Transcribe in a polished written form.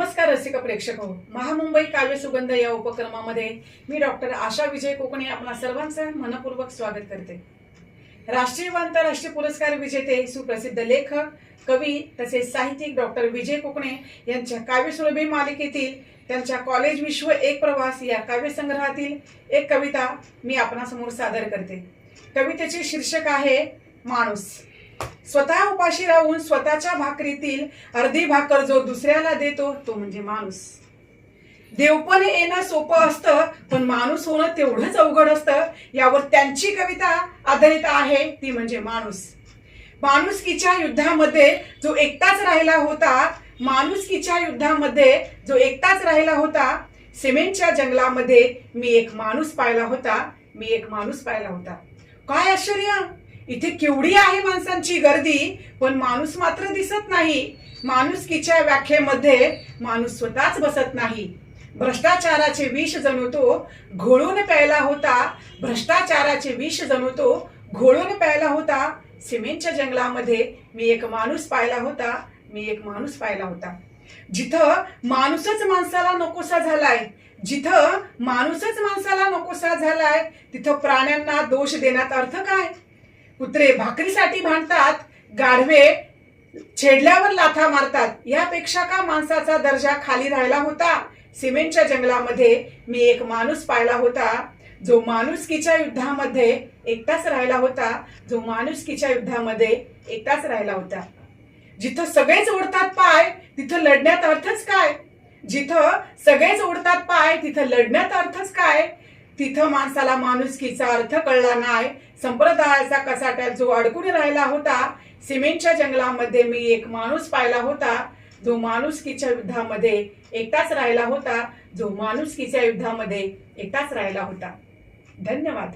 नमस्कार रसिक प्रेक्षक हो, महामुंबई काव्य सुगंध या उपक्रमामध्ये मी डॉक्टर आशा विजय कोकणे आपणा सर्वांचं मनपूर्वक स्वागत करते। राष्ट्रीय व आंतरराष्ट्रीय पुरस्कार विजेते सुप्रसिद्ध लेखक, कवी तसेच साहित्यिक डॉक्टर विजय कोकणे यांच्या काव्यसुरभी मालिकेतील त्यांच्या कॉलेज विश्व एक प्रवास या काव्यसंग्रहातील एक कविता मी आपणासमोर सादर करते। कवितेचे शीर्षक आहे माणूस। स्वतः उपाशी राहून स्वतःच्या भाकरीतील अर्धी भाकर जो दुसऱ्याला देतो तो म्हणजे माणूस। देवपण येणं सोपं असतं, पण माणूस होणं तेवढंच अवघड असतं। यावर त्यांची कविता आधारित आहे, ती म्हणजे माणूस। माणुसकीच्या युद्धामध्ये जो एकटाच राहिला होता, माणुसकीच्या युद्धामध्ये जो एकटाच राहिला होता, सिमेंटच्या जंगलामध्ये मी एक माणूस पाहिला होता, मी एक माणूस पाहिला होता। काय आश्चर्य, इथे केवढी आहे माणसांची गर्दी, पण माणूस मात्र दिसत नाही। माणुसकीच्या व्याख्येमध्ये माणूस स्वतःच बसत नाही। भ्रष्टाचाराचे विष जणू तो घोळून प्यायला होता, भ्रष्टाचाराचे विष जणू तो घोळून प्यायला होता। सिमेंटच्या जंगलामध्ये मी एक माणूस पाहिला होता, मी एक माणूस पाहिला होता। जिथं माणूसच माणसाला नकोसा झालाय, जिथं माणूसच माणसाला नकोसा झालाय, तिथं प्राण्यांना दोष देण्यात अर्थ काय? कुत्रे भाकरीसाठी भांडतात, गाढवे छेडल्यावर लाथा मारतात, यापेक्षा का माणसाचा दर्जा खाली राहिला होता? सिमेंटच्या जंगलामध्ये मी एक माणूस पाहिला होता, जो माणुसकीच्या युद्धामध्ये एकटाच राहिला होता, जो माणुसकीच्या युद्धामध्ये एकटाच राहिला होता। जिथं सगळेच ओढतात पाय, तिथं लढण्यात अर्थच काय? जिथं सगळेच ओढतात पाय, तिथं लढण्यात अर्थच काय? तिथं माणसाला माणुसकीचा अर्थ कळला नाही, संप्रदायाचा कसाट्यात जो अडकून राहिला होता। सिमेंटच्या जंगलामध्ये मी एक माणूस पाहिला होता, जो माणुसकीच्या युद्धामध्ये एकटाच राहिला होता, जो माणुसकीच्या युद्धामध्ये एकटाच राहिला होता। धन्यवाद।